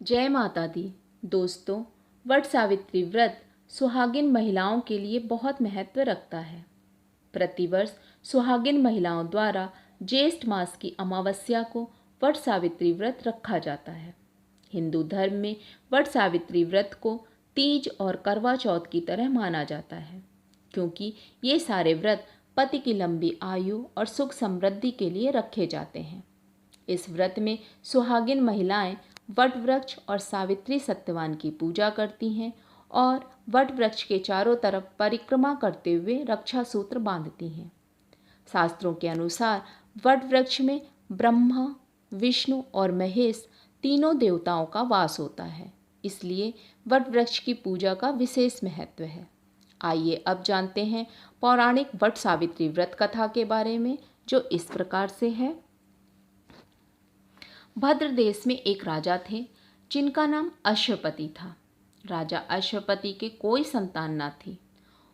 जय माता दी। दोस्तों, वट सावित्री व्रत सुहागिन महिलाओं के लिए बहुत महत्व रखता है। प्रतिवर्ष सुहागिन महिलाओं द्वारा ज्येष्ठ मास की अमावस्या को वट सावित्री व्रत रखा जाता है। हिंदू धर्म में वट सावित्री व्रत को तीज और करवा चौथ की तरह माना जाता है, क्योंकि ये सारे व्रत पति की लंबी आयु और सुख समृद्धि के लिए रखे जाते हैं। इस व्रत में सुहागिन महिलाएं वट वृक्ष और सावित्री सत्यवान की पूजा करती हैं और वट वृक्ष के चारों तरफ परिक्रमा करते हुए रक्षा सूत्र बांधती हैं। शास्त्रों के अनुसार वट वृक्ष में ब्रह्मा, विष्णु और महेश तीनों देवताओं का वास होता है, इसलिए वट वृक्ष की पूजा का विशेष महत्व है। आइए अब जानते हैं पौराणिक वट सावित्री व्रत कथा के बारे में, जो इस प्रकार से है। भद्र देश में एक राजा थे जिनका नाम अश्वपति था। राजा अश्वपति के कोई संतान न थी।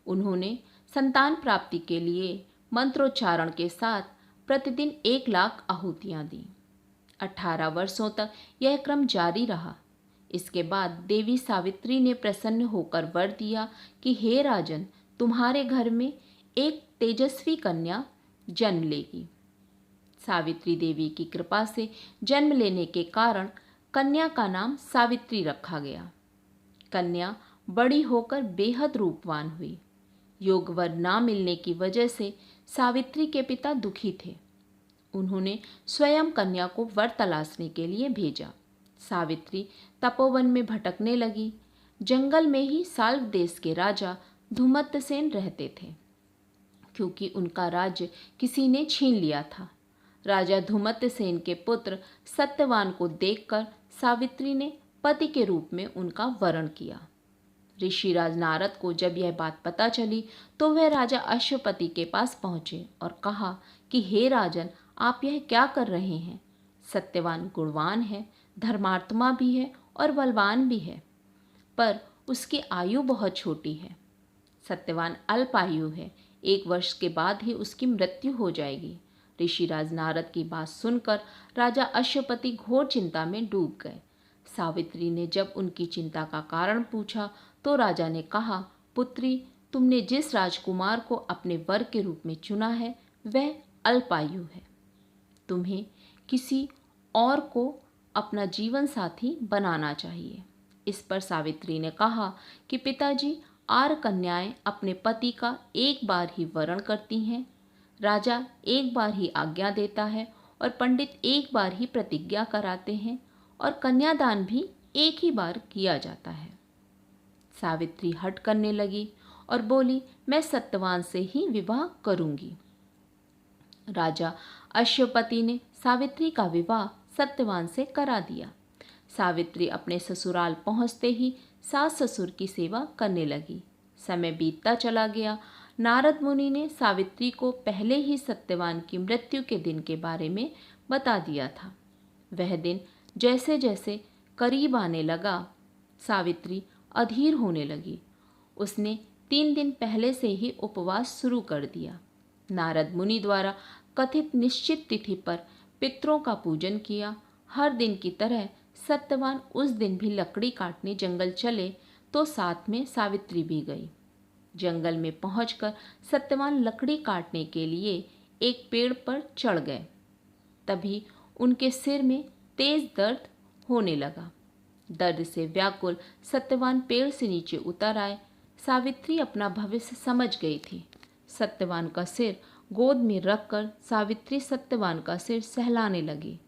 उन्होंने संतान प्राप्ति के लिए मंत्रोच्चारण के साथ प्रतिदिन 1,00,000 आहुतियाँ दी। 18 वर्षों तक यह क्रम जारी रहा। इसके बाद देवी सावित्री ने प्रसन्न होकर वर दिया कि हे राजन, तुम्हारे घर में एक तेजस्वी कन्या जन्म लेगी। सावित्री देवी की कृपा से जन्म लेने के कारण कन्या का नाम सावित्री रखा गया। कन्या बड़ी होकर बेहद रूपवान हुई। योगवर ना मिलने की वजह से सावित्री के पिता दुखी थे। उन्होंने स्वयं कन्या को वर तलाशने के लिए भेजा। सावित्री तपोवन में भटकने लगी। जंगल में ही साल्व देश के राजा धुमत्तसेन रहते थे, क्योंकि उनका राज्य किसी ने छीन लिया था। राजा धुमत्तसेन के पुत्र सत्यवान को देखकर सावित्री ने पति के रूप में उनका वरण किया। ऋषिराज नारद को जब यह बात पता चली तो वह राजा अश्वपति के पास पहुँचे और कहा कि हे राजन, आप यह क्या कर रहे हैं? सत्यवान गुणवान है, धर्मात्मा भी है और बलवान भी है, पर उसकी आयु बहुत छोटी है। सत्यवान अल्पायु है, 1 वर्ष के बाद ही उसकी मृत्यु हो जाएगी। ऋषिराज नारद की बात सुनकर राजा अश्वपति घोर चिंता में डूब गए। सावित्री ने जब उनकी चिंता का कारण पूछा तो राजा ने कहा, पुत्री, तुमने जिस राजकुमार को अपने वर के रूप में चुना है वह अल्पायु है। तुम्हें किसी और को अपना जीवन साथी बनाना चाहिए। इस पर सावित्री ने कहा कि पिताजी, 8 कन्याएं अपने पति का एक बार ही वरण करती हैं। राजा एक बार ही आज्ञा देता है और पंडित एक बार ही प्रतिज्ञा कराते हैं और कन्यादान भी एक ही बार किया जाता है। सावित्री हट करने लगी और बोली, मैं सत्यवान से ही विवाह करूंगी। राजा अश्वपति ने सावित्री का विवाह सत्यवान से करा दिया। सावित्री अपने ससुराल पहुंचते ही सास ससुर की सेवा करने लगी। समय बीतता चला गया। नारद मुनि ने सावित्री को पहले ही सत्यवान की मृत्यु के दिन के बारे में बता दिया था। वह दिन जैसे जैसे करीब आने लगा, सावित्री अधीर होने लगी। उसने 3 दिन पहले से ही उपवास शुरू कर दिया। नारद मुनि द्वारा कथित निश्चित तिथि पर पितरों का पूजन किया। हर दिन की तरह सत्यवान उस दिन भी लकड़ी काटने जंगल चले तो साथ में सावित्री भी गई। जंगल में पहुंचकर सत्यवान लकड़ी काटने के लिए एक पेड़ पर चढ़ गए। तभी उनके सिर में तेज दर्द होने लगा। दर्द से व्याकुल सत्यवान पेड़ से नीचे उतर आए। सावित्री अपना भविष्य समझ गई थी। सत्यवान का सिर गोद में रखकर सावित्री सत्यवान का सिर सहलाने लगी।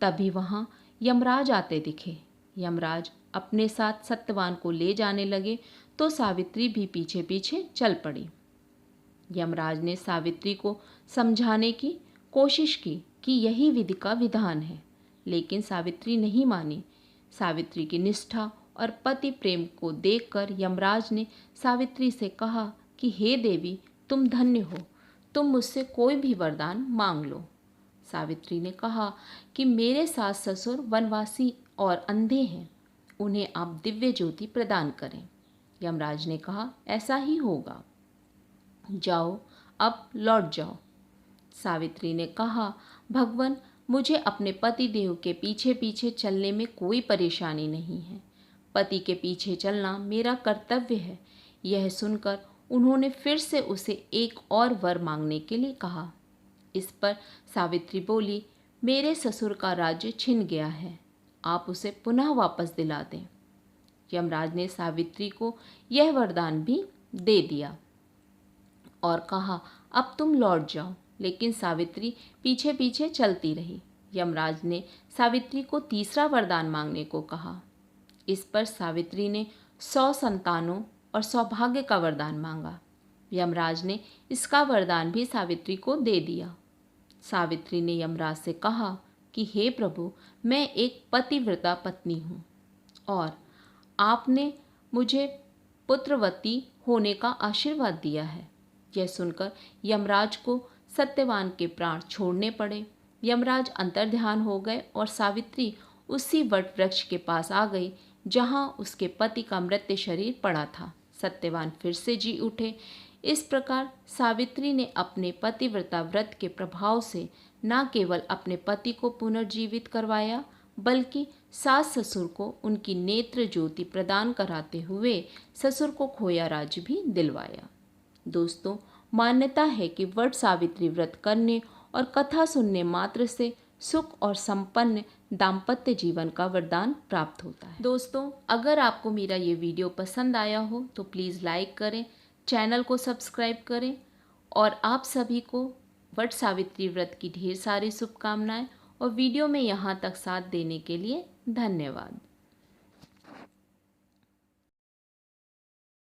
तभी वहां यमराज आते दिखे। यमराज अपने साथ सत्यवान को ले जाने लगे तो सावित्री भी पीछे पीछे चल पड़ी। यमराज ने सावित्री को समझाने की कोशिश की कि यही विधि का विधान है, लेकिन सावित्री नहीं मानी। सावित्री की निष्ठा और पति प्रेम को देखकर यमराज ने सावित्री से कहा कि हे देवी, तुम धन्य हो, तुम मुझसे कोई भी वरदान मांग लो। सावित्री ने कहा कि मेरे सास ससुर वनवासी और अंधे हैं, उन्हें आप दिव्य ज्योति प्रदान करें। यमराज ने कहा, ऐसा ही होगा, जाओ अब लौट जाओ। सावित्री ने कहा, भगवान, मुझे अपने पति देव के पीछे पीछे चलने में कोई परेशानी नहीं है। पति के पीछे चलना मेरा कर्तव्य है। यह सुनकर उन्होंने फिर से उसे एक और वर मांगने के लिए कहा। इस पर सावित्री बोली, मेरे ससुर का राज्य छिन गया है, आप उसे पुनः वापस दिला दें। यमराज ने सावित्री को यह वरदान भी दे दिया और कहा, अब तुम लौट जाओ। लेकिन सावित्री पीछे पीछे चलती रही। यमराज ने सावित्री को तीसरा वरदान मांगने को कहा। इस पर सावित्री ने 100 संतानों और सौभाग्य का वरदान मांगा। यमराज ने इसका वरदान भी सावित्री को दे दिया। सावित्री ने यमराज से कहा कि हे प्रभु, मैं एक पतिव्रता पत्नी हूँ और आपने मुझे पुत्रवती होने का आशीर्वाद दिया है। यह सुनकर यमराज को सत्यवान के प्राण छोड़ने पड़े। यमराज अंतर्ध्यान हो गए और सावित्री उसी वट वृक्ष के पास आ गई जहाँ उसके पति का मृत शरीर पड़ा था। सत्यवान फिर से जी उठे। इस प्रकार सावित्री ने अपने पतिव्रता व्रत के प्रभाव से न केवल अपने पति को पुनर्जीवित करवाया, बल्कि सास ससुर को उनकी नेत्र ज्योति प्रदान कराते हुए ससुर को खोया राज्य भी दिलवाया। दोस्तों, मान्यता है कि वट सावित्री व्रत करने और कथा सुनने मात्र से सुख और संपन्न दाम्पत्य जीवन का वरदान प्राप्त होता है। दोस्तों, अगर आपको मेरा ये वीडियो पसंद आया हो तो प्लीज़ लाइक करें, चैनल को सब्सक्राइब करें और आप सभी को वट सावित्री व्रत की ढेर सारी शुभकामनाएं और वीडियो में यहाँ तक साथ देने के लिए धन्यवाद।